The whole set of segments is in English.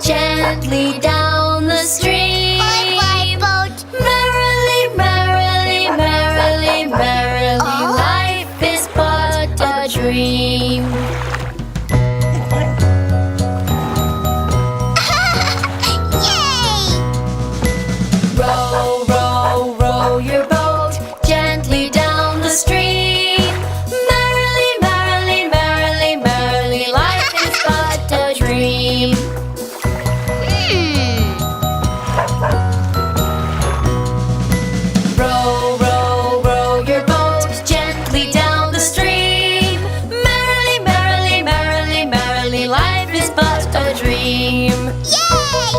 gently down the stream. Bye-bye, boat. Merrily, merrily, merrily, merrily, life is but a dream. Yay! Row, row, row your boat gently down the stream. Merrily, merrily, merrily, merrily, life is but a dream. Row, row, row your boat gently down the stream. Merrily, merrily, merrily, merrily, life is but a dream. Yay!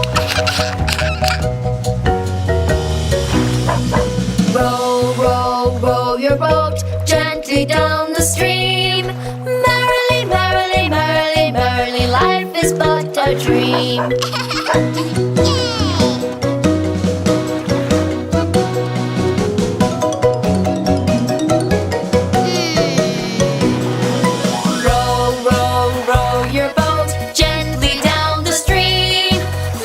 Row, row, row your boat gently down the stream. Merrily, merrily, merrily, merrily, life is but a dream. Row, row, row your boat gently down the stream.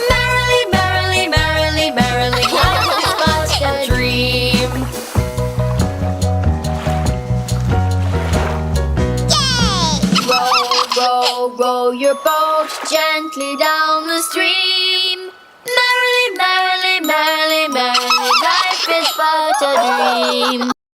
Merrily, merrily, merrily, merrily, life is but a dream. Row, row, row your boat gently down the stream. Merrily, merrily, merrily, merrily, life is but a dream.